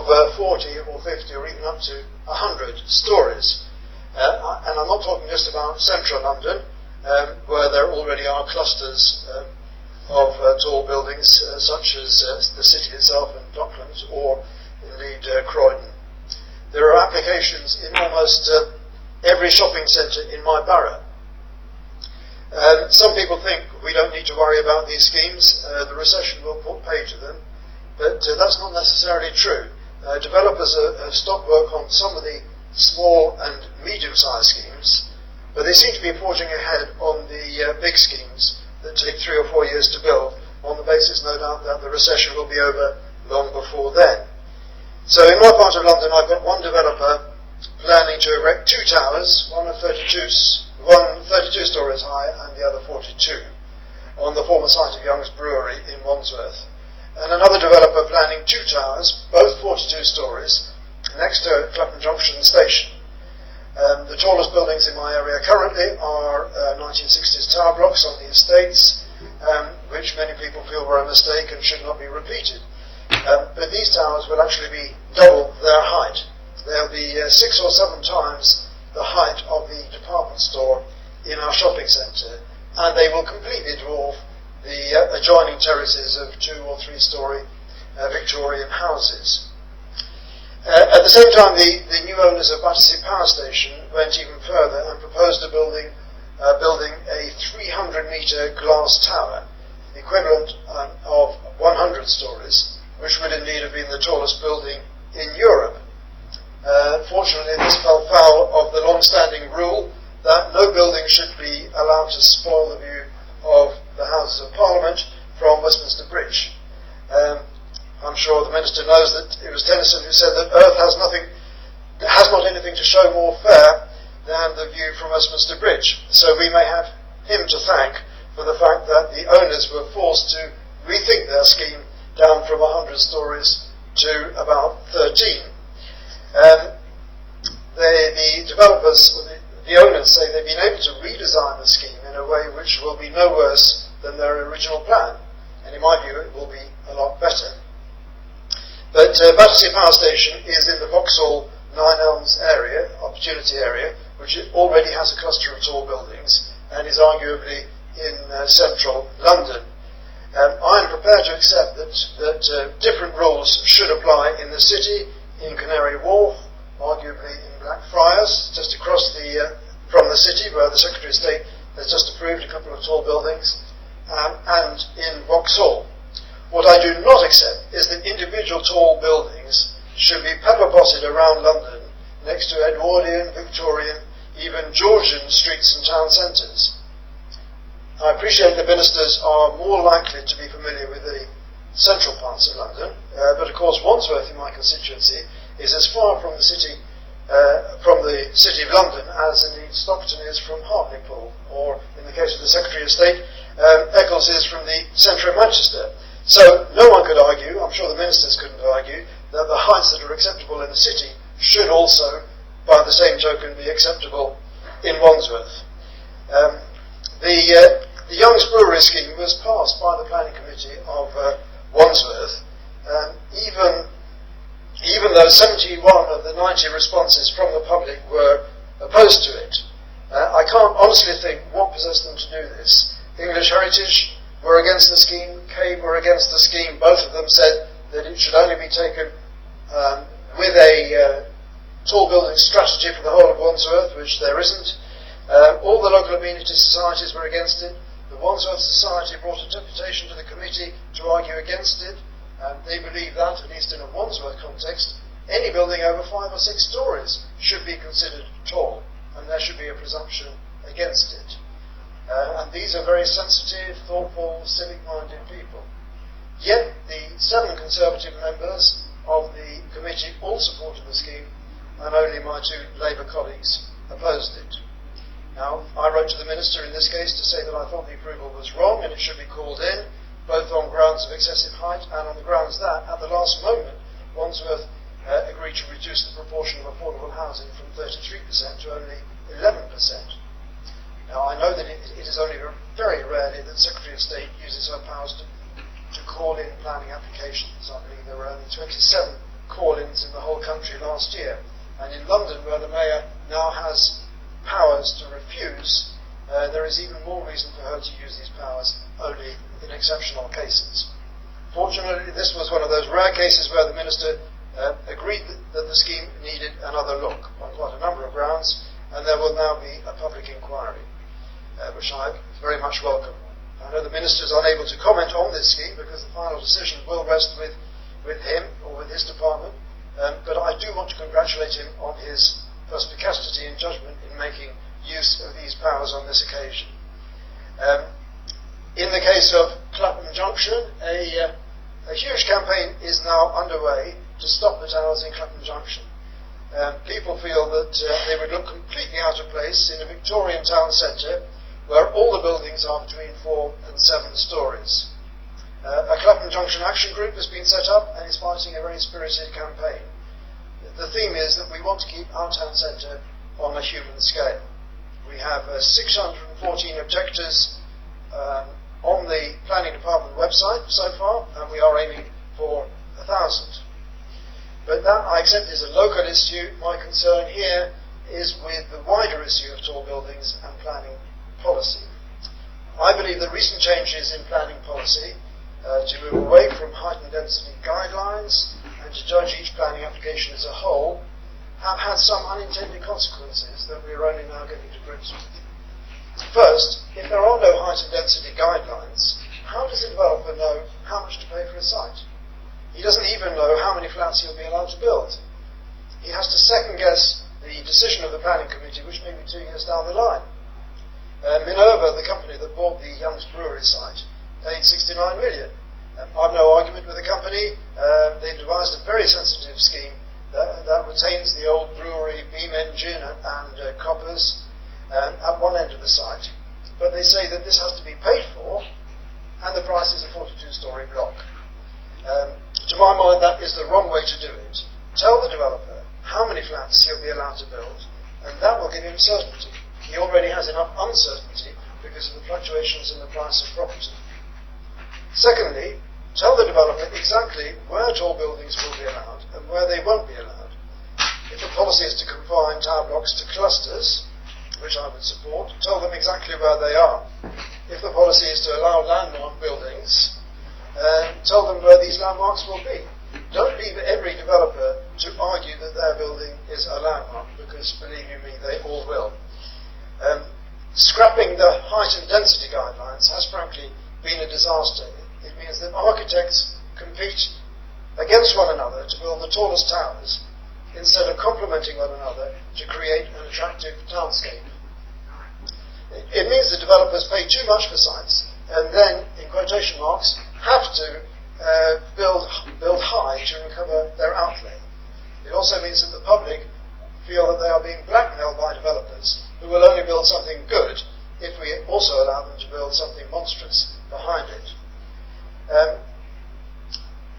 of 40 or 50 or even up to 100 stories. And I'm not talking just about central London, where there already are clusters of tall buildings, such as the city itself and Docklands, or indeed Croydon. There are applications in almost every shopping centre in my borough. Some people think we don't need to worry about these schemes, the recession will put pay to them, but that's not necessarily true. Developers have stopped work on some of the small and medium-sized schemes, but they seem to be forging ahead on the big schemes that take 3 or 4 years to build, on the basis, no doubt, that the recession will be over long before then. So in my part of London, I've got one developer planning to erect 2 towers, one 32 stories high and the other 42, on the former site of Young's Brewery in Wandsworth. And another developer planning 2 towers, both 42 stories, next to Clapham Junction Station. The tallest buildings in my area currently are 1960s tower blocks on the estates, which many people feel were a mistake and should not be repeated. But these towers will actually be double their height. They'll be 6 or 7 times the height of the department store in our shopping centre, and they will completely dwarf the adjoining terraces of 2 or 3 story Victorian houses. At the same time, the new owners of Battersea Power Station went even further and proposed building a 300-metre glass tower, the equivalent of 100 stories, which would indeed have been the tallest building in Europe. Fortunately, this fell foul of the long-standing rule that no building should be allowed to spoil the view of the Houses of Parliament from Westminster Bridge. I'm sure the Minister knows that it was Tennyson who said that Earth has not anything to show more fair than the view from Westminster Bridge. So we may have him to thank for the fact that the owners were forced to rethink their scheme down from 100 stories to about 13. The developers, the owners, say they've been able to redesign the scheme in a way which will be no worse than their original plan, and in my view it will be a lot better. But Battersea Power Station is in the Vauxhall Nine Elms area, opportunity area, which already has a cluster of tall buildings and is arguably in central London. I am prepared to accept that different rules should apply in the city, in Canary Wharf, arguably in Blackfriars, just across from the city, where the Secretary of State has just approved a couple of tall buildings, and in Vauxhall. What I do not accept is that individual tall buildings should be pepper-potted around London next to Edwardian, Victorian, even Georgian streets and town centres. I appreciate that ministers are more likely to be familiar with the central parts of London, but of course Wandsworth in my constituency is as far from the city of London as indeed Stockton is from Hartlepool, or in the case of the Secretary of State, Eccles is from the centre of Manchester. So no one could argue, I'm sure the ministers couldn't argue, that the heights that are acceptable in the city should also, by the same token, be acceptable in Wandsworth. The Young's Brewery scheme was passed by the planning committee of Wandsworth, even though 71 of the 90 responses from the public were opposed to it. I can't honestly think what possessed them to do this. English Heritage were against the scheme, Cave were against the scheme. Both of them said that it should only be taken with a tall building strategy for the whole of Wandsworth, which there isn't. All the local amenity societies were against it. The Wandsworth Society brought a deputation to the committee to argue against it. They believe that, at least in a Wandsworth context, any building over 5 or 6 stories should be considered tall, and there should be a presumption against it. And these are very sensitive, thoughtful, civic-minded people. Yet the 7 Conservative members of the committee all supported the scheme, and only my 2 Labour colleagues opposed it. Now, I wrote to the Minister in this case to say that I thought the approval was wrong and it should be called in, both on grounds of excessive height and on the grounds that, at the last moment, Wandsworth agreed to reduce the proportion of affordable housing from 33% to only 11%. Now, I know that it is only very rarely that the Secretary of State uses her powers to call in planning applications. I believe there were only 27 call-ins last year. And in London, where the mayor now has powers to refuse, there is even more reason for her to use these powers only in exceptional cases. Fortunately, this was one of those rare cases where the minister agreed that the scheme needed another look on quite a number of grounds, and there will now be a public inquiry, which I very much welcome. I know the minister is unable to comment on this scheme because the final decision will rest with him or with his department, but I do want to congratulate him on his perspicacity and judgment in making use of these powers on this occasion. In the case of Clapham Junction, a huge campaign is now underway to stop the towers in Clapham Junction. People feel that they would look completely out of place in a Victorian town centre where all the buildings are between 4 and 7 stories. A Clapham Junction action group has been set up and is fighting a very spirited campaign. The theme is that we want to keep our town centre on a human scale. We have 614 objectors on the planning department website so far, and we are aiming for 1,000. But that, I accept, is a local issue. My concern here is with the wider issue of tall buildings and planning policy. I believe that recent changes in planning policy to move away from height and density guidelines and to judge each planning application as a whole have had some unintended consequences that we are only now getting to grips with. First, if there are no height and density guidelines, how does a developer know how much to pay for a site? He doesn't even know how many flats he'll be allowed to build. He has to second guess the decision of the planning committee, which may be 2 years down the line. Minerva, the company that bought the Young's Brewery site, paid 69 million. I've no argument with the company. They've devised a very sensitive scheme that retains the old brewery beam engine and coppers at one end of the site. But they say that this has to be paid for, and the price is a 42-storey block. To my mind, that is the wrong way to do it. Tell the developer how many flats he'll be allowed to build, and that will give him certainty. He already has enough uncertainty because of the fluctuations in the price of property. Secondly, tell the developer exactly where tall buildings will be allowed and where they won't be allowed. If the policy is to confine tower blocks to clusters, which I would support, tell them exactly where they are. If the policy is to allow landmark buildings, tell them where these landmarks will be. Don't leave every developer to argue that their building is a landmark, because believe you me, they all will. Scrapping the height and density guidelines has frankly been a disaster. It means that architects compete against one another to build the tallest towers instead of complementing one another to create an attractive townscape. It means that developers pay too much for sites and then, in quotation marks, have to build high to recover their outlay. It also means that the public feel that they are being blackmailed by developers who will only build something good if we also allow them to build something monstrous behind it.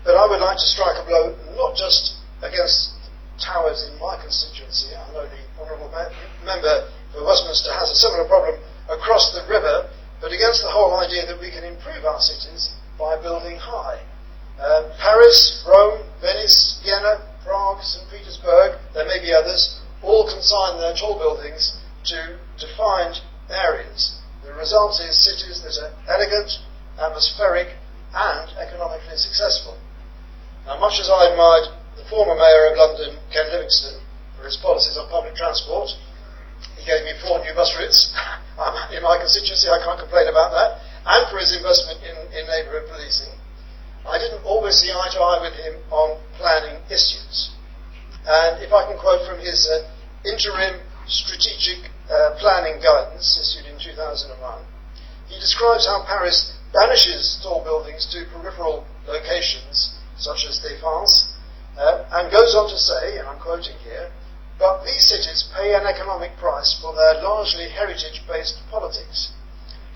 But I would like to strike a blow not just against towers in my constituency. I know the Honourable Member for Westminster has a similar problem across the river, but against the whole idea that we can improve our cities by building high. Paris, Rome, Venice, Vienna, Prague, St. Petersburg, there may be others, all consign their tall buildings to defined areas. The result is cities that are elegant, atmospheric, and economically successful. Now, much as I admired the former Mayor of London, Ken Livingstone, for his policies on public transport, he gave me 4 new bus routes in my constituency, I can't complain about that, and for his investment in neighbourhood policing, I didn't always see eye to eye with him on planning issues. And if I can quote from his interim strategic planning guidance issued in 2001, he describes how Paris banishes tall buildings to peripheral locations such as Défense, and goes on to say, and I'm quoting here, but these cities pay an economic price for their largely heritage-based politics.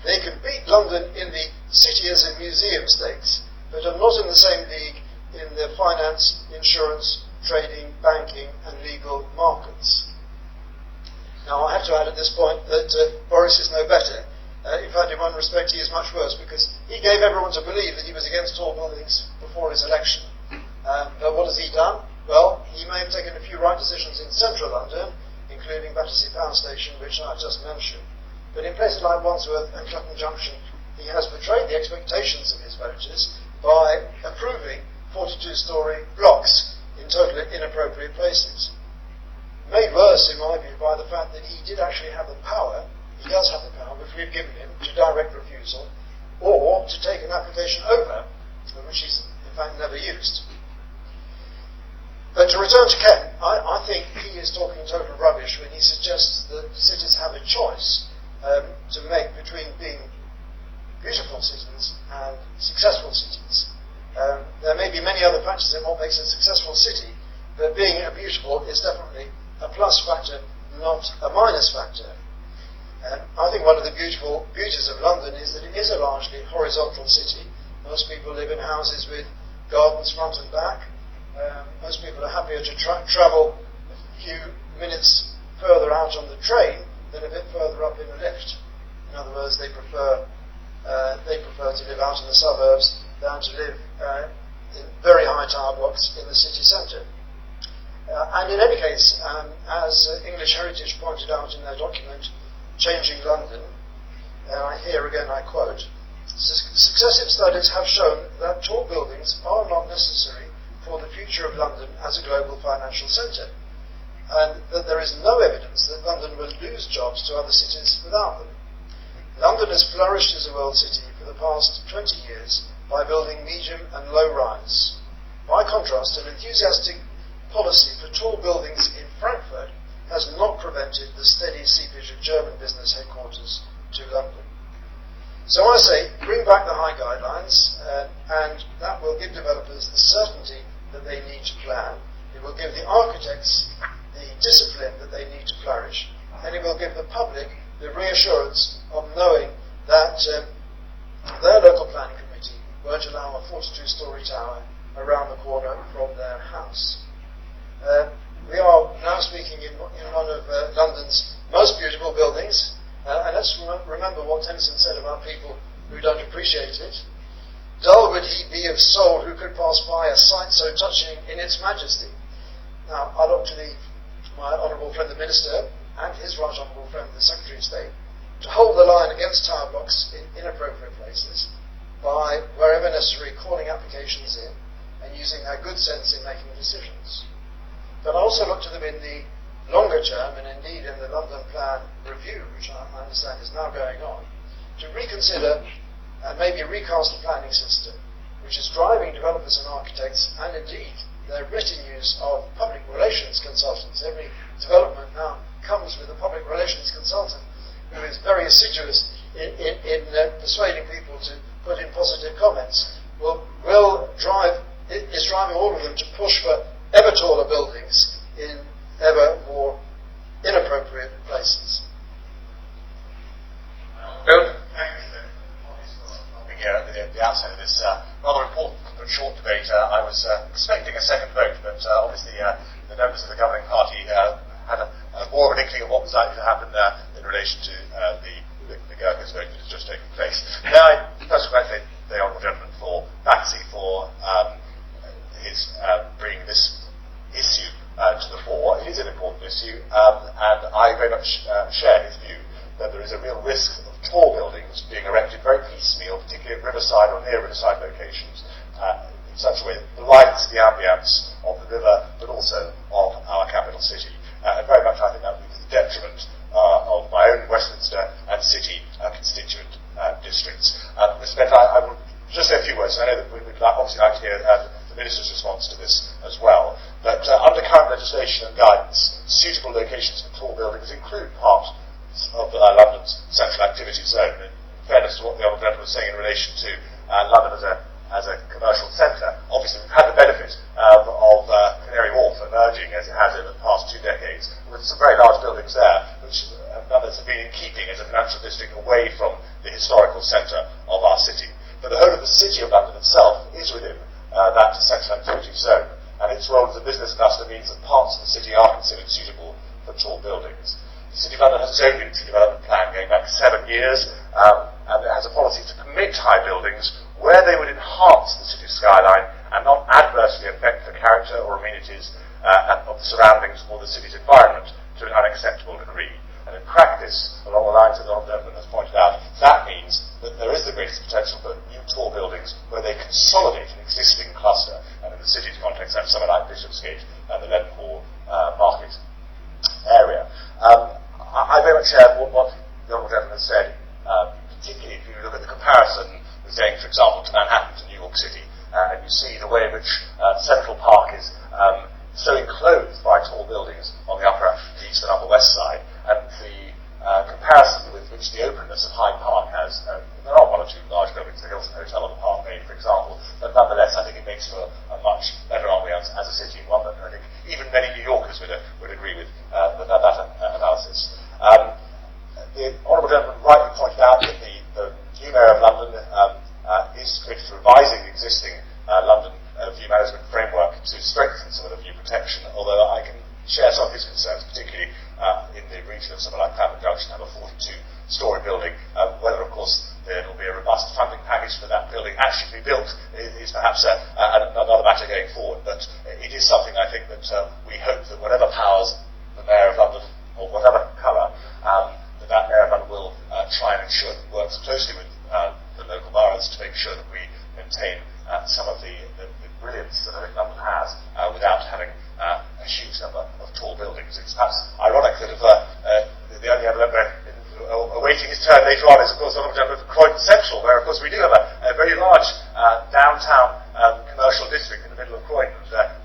They can beat London in the city as a museum stakes, but are not in the same league in the finance, insurance, trading, banking and legal markets. Now, I have to add at this point that Boris is no better. In fact, in one respect, he is much worse, because he gave everyone to believe that he was against tall buildings before his election. But what has he done? Well, he may have taken a few right around Wandsworth and Clapham Junction, he has betrayed the expectations of his voters by approving 42-storey blocks in totally inappropriate places. Made worse, in my view, by the fact that he did actually have the power, he does have the power, which we've given him, to direct refusal, or to take an application over, which he's in fact never used. But to return to Ken, I think he is talking total rubbish when he suggests that cities have a choice to make between being beautiful cities and successful cities. There may be many other factors in what makes a successful city, but being beautiful is definitely a plus factor, not a minus factor. I think one of the beauties of London is that it is a largely horizontal city. Most people live in houses with gardens front and back. Most people are happier to travel a few minutes further out on the train than a bit further up in a lift. In other words, they prefer to live out in the suburbs than to live in very high tower blocks in the city centre. And in any case, as English Heritage pointed out in their document, Changing London, here again I quote, successive studies have shown that tall buildings are not necessary for the future of London as a global financial centre, and that there is no evidence that London will lose jobs to other cities without them. London has flourished as a world city for the past 20 years by building medium and low rise. By contrast, an enthusiastic policy for tall buildings in Frankfurt has not prevented the steady seepage of German business headquarters to London. So I say, bring back the high guidelines, and that will give developers the certainty that they need to plan. It will give the architects the discipline that they need to flourish, and it will give the public the reassurance of knowing that their local planning committee won't allow a 42-storey tower around the corner from their house. We are now speaking in one of London's most beautiful buildings, and let's remember what Tennyson said about people who don't appreciate it. Dull would he be of soul who could pass by a sight so touching in its majesty. Now, I look to my honourable friend the Minister and his right honourable friend the Secretary of State to hold the line against tower blocks in inappropriate places by, wherever necessary, calling applications in and using their good sense in making decisions. But I also look to them in the longer term, and indeed in the London Plan review, which I understand is now going on, to reconsider and maybe recast the planning system, which is driving developers and architects, and indeed their retinues of public relations consultants. Every development now comes with a public relations consultant who is very assiduous in persuading people to put in positive comments. Is driving all of them to push for ever taller buildings in ever more inappropriate places. Bill? Here at the outset of this rather important but short debate, I was expecting a second vote, but obviously the members of the governing party had more of an inkling of what was likely to happen in relation to the Gurkhas vote that has just taken place. Now, I first congratulate the honourable gentleman for Battersea for his bringing this issue to the fore. It is an important issue, and I very much share his view that there is a real risk of tall buildings being erected very piecemeal, particularly at riverside or near riverside locations, in such a way that delights the ambience of the river, but also of our capital city. And very much I think that would be to the detriment of my own Westminster and City constituent districts. Mr. Bent, I will just say a few words. I know that we'd obviously like to hear the Minister's response to this as well. But under current legislation and guidance, suitable locations for tall buildings include part of London's central activity zone. In fairness to what the honourable gentleman was saying in relation to London as a commercial centre, obviously we've had the benefit of Canary Wharf emerging as it has over the past 2 decades, with some very large buildings there, which others have been in keeping as a financial district away from the historical centre of our city. But the whole of the City of London itself is within that central activity zone, and its role as a business cluster means that parts of the city are considered suitable for tall buildings. The City of London has its own unitary development plan going back 7 years, and it has a policy to permit high buildings where they would enhance the city's skyline and not adversely affect the character or amenities of the surroundings or the city's environment to an unacceptable degree. And in practice, along the lines that the Honourable Gentleman has pointed out, that means that there is the greatest potential for new tall buildings where they consolidate an existing cluster. And in the city's context, that's somewhere like Bishopsgate and the Leadenhall Market area. I very much share what the Honourable Gentleman has said, particularly if you look at the comparison with saying, for example, to Manhattan to New York City, and you see the way in which Central Park is so enclosed by tall buildings on the upper east and upper west side, and the comparison with which the openness of Hyde Park has. There are one or two large buildings, the Hilton Hotel on the Parkade, for example, but nonetheless, I think it makes for a much better ambience as a city, one that I think even many New Yorkers would agree with that analysis. The Honourable Gentleman rightly pointed out that the new Mayor of London is committed to revising the existing London view management framework to strengthen some of the view protection, although I can share some of his concerns, particularly in the region of somewhere like Clapham Junction, have a 42-storey building. Whether, of course, there will be a robust funding package for that building actually to be built is perhaps another matter going forward, but it is something I think that we hope that whatever powers the Mayor of London, or whatever colour, that Mayor of London will try and ensure that works closely with the local boroughs to make sure that we maintain some of the brilliance that I think London has without having a huge number of tall buildings. It's perhaps ironic that the only other member awaiting his turn later on is, of course, the Honourable Gentleman from Croydon Central, where, of course, we do have a very large downtown commercial district in the middle of Croydon.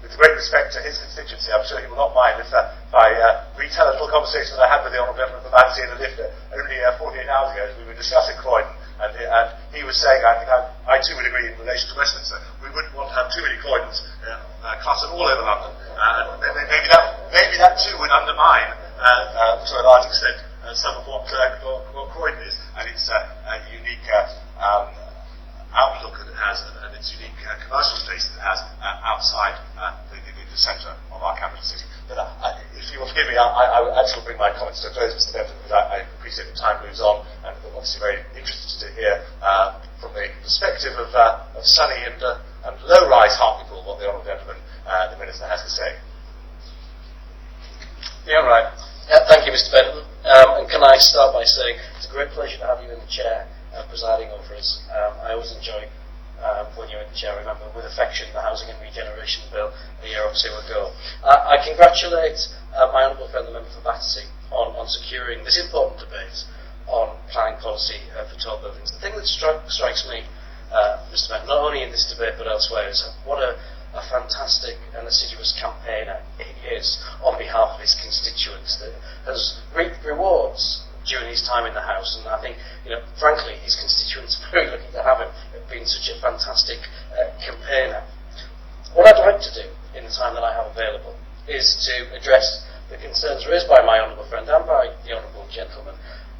With great respect to his constituency, I'm sure he will not mind if I retell a little conversation that I had with the Honourable Gentleman from Battersea in the lift only 48 hours ago as we were discussing Croydon. And he was saying, I think I too would agree in relation to Westminster, we wouldn't want to have too many Croydons clustered all over London. Maybe that too would undermine, to a large extent, some of what Croydon is and its unique outlook that it has and its unique commercial space that it has outside the centre of our capital city. But if you will forgive me, I will actually bring my comments to a close, Mr. Benton, because I appreciate the time moves on, and I'm obviously very interested to hear from the perspective of sunny and low-rise Hartlepool what the Honourable Gentleman, the Minister, has to say. Yeah, right. Thank you, Mr. Benton. And can I start by saying it's a great pleasure to have you in the chair presiding over us. I always enjoy when you're in the chair, remember with affection the Housing and Regeneration Bill a year or two ago. I congratulate my honourable friend, the member for Battersea, on securing this important debate on planning policy for tall buildings. The thing that strikes me, Mr. Benton, not only in this debate but elsewhere, is what a fantastic and assiduous campaigner he is on behalf of his constituents, that has reaped rewards during his time in the House, and I think, frankly, his constituents are very lucky to have him being such a fantastic campaigner. What I'd like to do in the time that I have available is to address the concerns raised by my honourable friend and by the honourable gentleman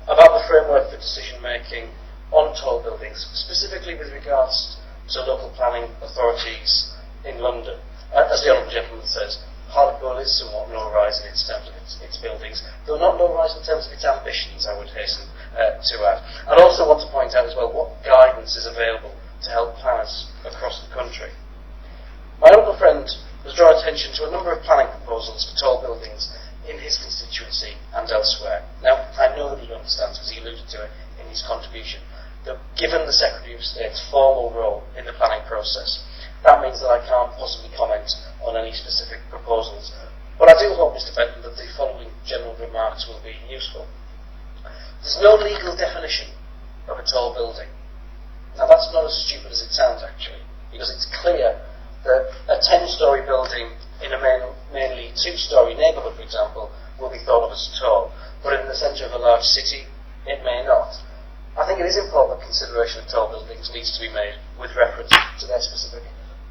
about the framework for decision making on tall buildings, specifically with regards to local planning authorities in London. As the honourable gentleman says, Hartlepool is somewhat low-rise in terms of its buildings, though not low-rise in terms of its ambitions, I would hasten to add. I'd also want to point out as well what guidance is available to help planners across the country. My honourable friend has drawn attention to a number of planning proposals for tall buildings in his constituency and elsewhere. Now, I know that he understands, because he alluded to it in his contribution, that given the Secretary of State's formal role in the planning process, that means that I can't possibly comment on any specific proposals. But I do hope, Mr. Benton, that the following general remarks will be useful. There's no legal definition of a tall building. Now, that's not as stupid as it sounds, actually, because it's clear that a 10-storey building in a mainly 2-storey neighbourhood, for example, will be thought of as tall, but in the centre of a large city, it may not. I think it is important that consideration of tall buildings needs to be made with reference to their specific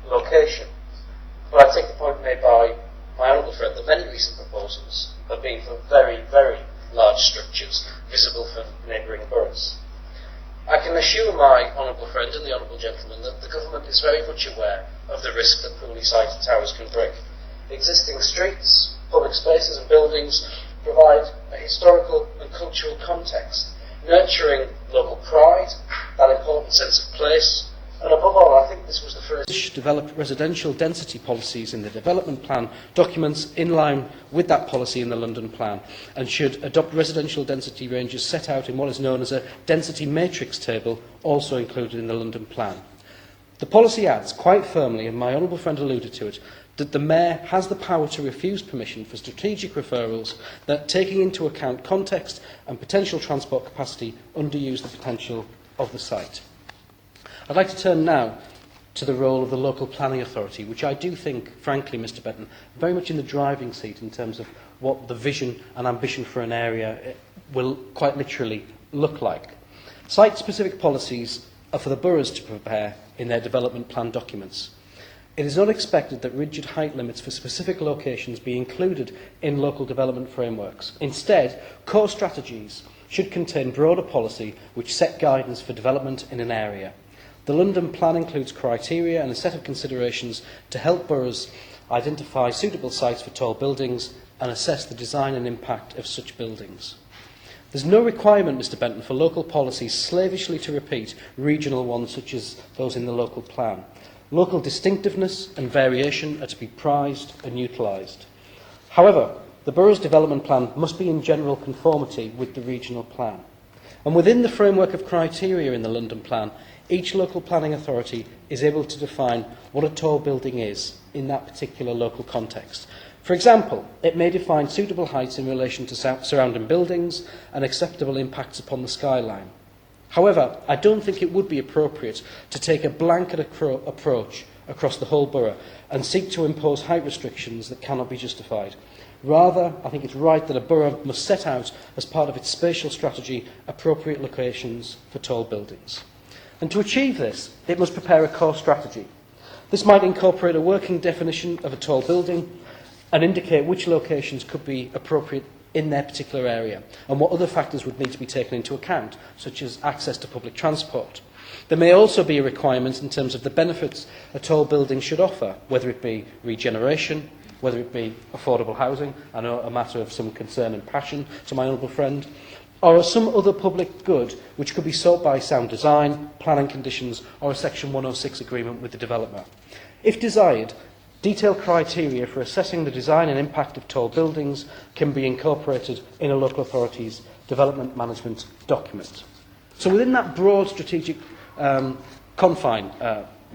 location. But I take the point made by my honourable friend that many recent proposals have been for very, very large structures visible from neighbouring boroughs. I can assure my honourable friend and the honourable gentleman that the government is very much aware of the risk that poorly sited towers can bring. Existing streets, public spaces and buildings provide a historical and cultural context, nurturing local pride, that important sense of place, And above all, I think this was the first develop residential density policies in the development plan documents in line with that policy in the London plan, and should adopt residential density ranges set out in what is known as a density matrix table, also included in the London plan. The policy adds quite firmly, and my honourable friend alluded to it, that the Mayor has the power to refuse permission for strategic referrals that, taking into account context and potential transport capacity, underuse the potential of the site. I'd like to turn now to the role of the local planning authority, which I do think, frankly, Mr Benton, very much in the driving seat in terms of what the vision and ambition for an area will quite literally look like. Site-specific policies are for the boroughs to prepare in their development plan documents. It is not expected that rigid height limits for specific locations be included in local development frameworks. Instead, core strategies should contain broader policy which set guidance for development in an area. The London plan includes criteria and a set of considerations to help boroughs identify suitable sites for tall buildings and assess the design and impact of such buildings. There's no requirement, Mr Benton, for local policies slavishly to repeat regional ones such as those in the local plan. Local distinctiveness and variation are to be prized and utilised. However, the borough's development plan must be in general conformity with the regional plan. And within the framework of criteria in the London plan, each local planning authority is able to define what a tall building is in that particular local context. For example, it may define suitable heights in relation to surrounding buildings and acceptable impacts upon the skyline. However, I don't think it would be appropriate to take a blanket approach across the whole borough and seek to impose height restrictions that cannot be justified. Rather, I think it's right that a borough must set out, as part of its spatial strategy, appropriate locations for tall buildings. And to achieve this, it must prepare a core strategy. This might incorporate a working definition of a tall building and indicate which locations could be appropriate in their particular area and what other factors would need to be taken into account, such as access to public transport. There may also be a requirement in terms of the benefits a tall building should offer, whether it be regeneration, whether it be affordable housing, I know a matter of some concern and passion to my honourable friend, or some other public good which could be sought by sound design, planning conditions, or a Section 106 agreement with the developer. If desired, detailed criteria for assessing the design and impact of tall buildings can be incorporated in a local authority's development management document. So within that broad strategic confine,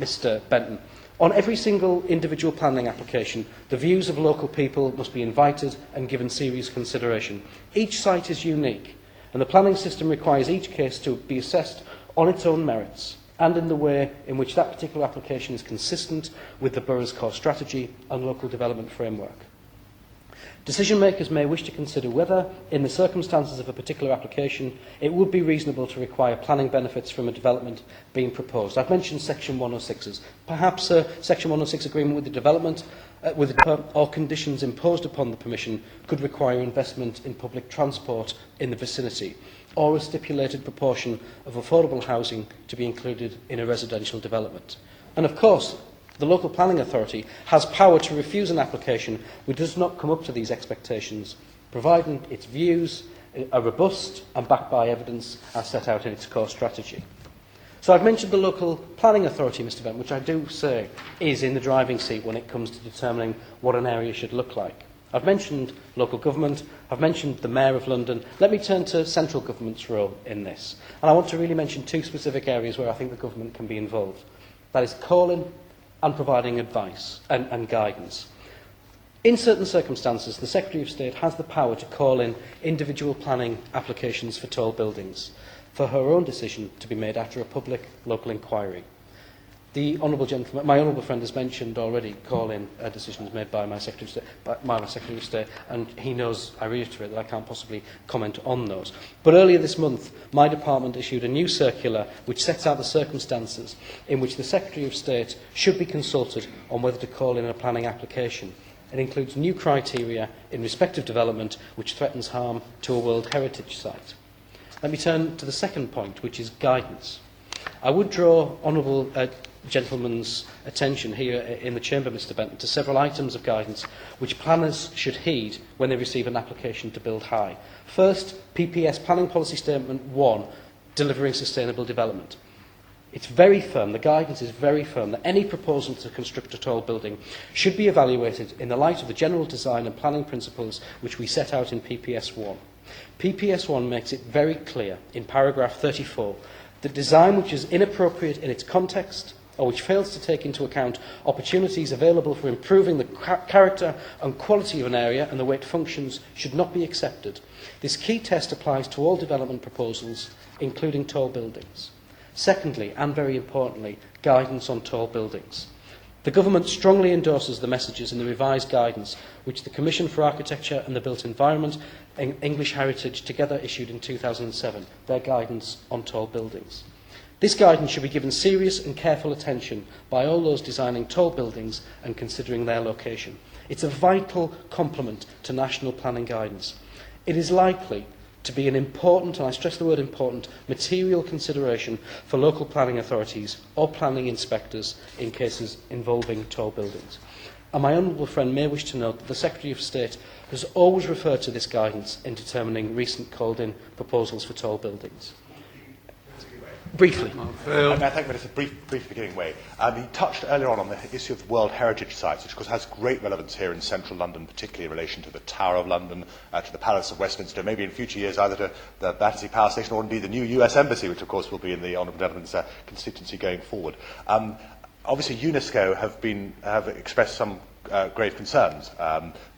Mr Benton, on every single individual planning application, the views of local people must be invited and given serious consideration. Each site is unique, and the planning system requires each case to be assessed on its own merits and in the way in which that particular application is consistent with the borough's core strategy and local development framework. Decision makers may wish to consider whether, in the circumstances of a particular application, it would be reasonable to require planning benefits from a development being proposed. I've mentioned Section 106s. Perhaps a Section 106 agreement with the development or conditions imposed upon the permission could require investment in public transport in the vicinity, or a stipulated proportion of affordable housing to be included in a residential development. And of course, the local planning authority has power to refuse an application which does not come up to these expectations, providing its views are robust and backed by evidence as set out in its core strategy. So I've mentioned the local planning authority, Mr Benton, which I do say is in the driving seat when it comes to determining what an area should look like. I've mentioned local government, I've mentioned the Mayor of London. Let me turn to central government's role in this. And I want to really mention two specific areas where I think the government can be involved. That is calling and providing advice and guidance. In certain circumstances, the Secretary of State has the power to call in individual planning applications for tall buildings for her own decision to be made after a public local inquiry. The honourable gentleman, my honourable friend, has mentioned already call-in decisions made by my Secretary of State, and he knows, I reiterate, that I can't possibly comment on those. But earlier this month, my department issued a new circular which sets out the circumstances in which the Secretary of State should be consulted on whether to call in a planning application. It includes new criteria in respect of development which threatens harm to a World Heritage Site. Let me turn to the second point, which is guidance. I would draw honourable gentleman's attention here in the chamber, Mr Benton, to several items of guidance which planners should heed when they receive an application to build high. First, PPS Planning Policy Statement 1, delivering sustainable development. It's very firm, the guidance is very firm, that any proposal to construct a tall building should be evaluated in the light of the general design and planning principles which we set out in PPS 1. PPS 1 makes it very clear in paragraph 34 that design which is inappropriate in its context or which fails to take into account opportunities available for improving the character and quality of an area and the way it functions should not be accepted. This key test applies to all development proposals, including tall buildings. Secondly, and very importantly, guidance on tall buildings. The Government strongly endorses the messages in the revised guidance which the Commission for Architecture and the Built Environment and English Heritage together issued in 2007, their guidance on tall buildings. This guidance should be given serious and careful attention by all those designing tall buildings and considering their location. It's a vital complement to national planning guidance. It is likely to be an important, and I stress the word important, material consideration for local planning authorities or planning inspectors in cases involving tall buildings. And my honourable friend may wish to note that the Secretary of State has always referred to this guidance in determining recent called-in proposals for tall buildings. Briefly. I think it's a brief beginning way. He touched earlier on the issue of World Heritage Sites, which of course has great relevance here in central London, particularly in relation to the Tower of London, to the Palace of Westminster, maybe in future years either to the Battersea Power Station or indeed the new US Embassy, which of course will be in the Honourable Gentleman's constituency going forward. Obviously, UNESCO have expressed some grave concerns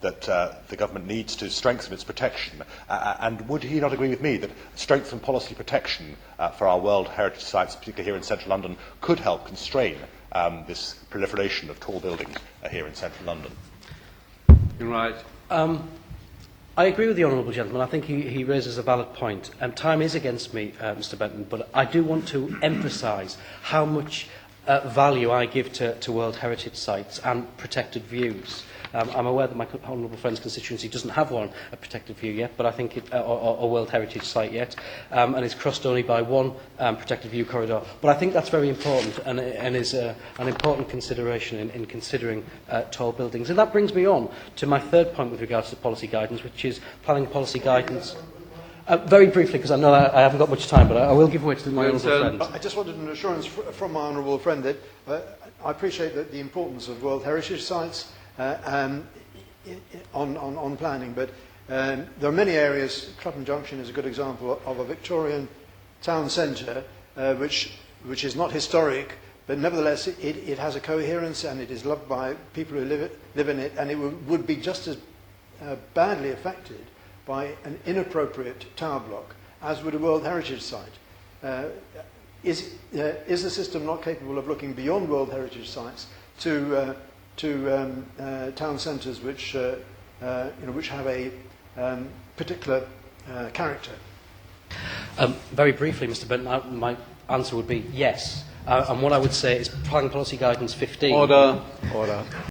that the government needs to strengthen its protection. And would he not agree with me that strengthened policy protection for our World Heritage Sites, particularly here in central London, could help constrain this proliferation of tall buildings here in central London? You're right. I agree with the Honourable Gentleman. I think he raises a valid point. Time is against me, Mr Benton, but I do want to emphasise how much value I give to World Heritage Sites and protected views. I'm aware that my honourable friend's constituency doesn't have one, a protected view yet, but I think or World Heritage Site yet, and it's crossed only by one protected view corridor. But I think that's very important and is an important consideration in considering tall buildings. And that brings me on to my third point with regards to policy guidance, which is planning policy guidance. Very briefly, because I know I haven't got much time, but I will give way to my honourable friend. I just wanted an assurance from my honourable friend that I appreciate that the importance of World Heritage Sites on planning, but there are many areas. Clapham Junction is a good example of a Victorian town centre which is not historic, but nevertheless it has a coherence and it is loved by people who live in it, and it would be just as badly affected by an inappropriate tower block as would a World Heritage Site. Is the system not capable of looking beyond World Heritage Sites to town centres which have a particular character? Very briefly, Mr Benton, my answer would be yes. And what I would say is planning policy guidance 15. Order.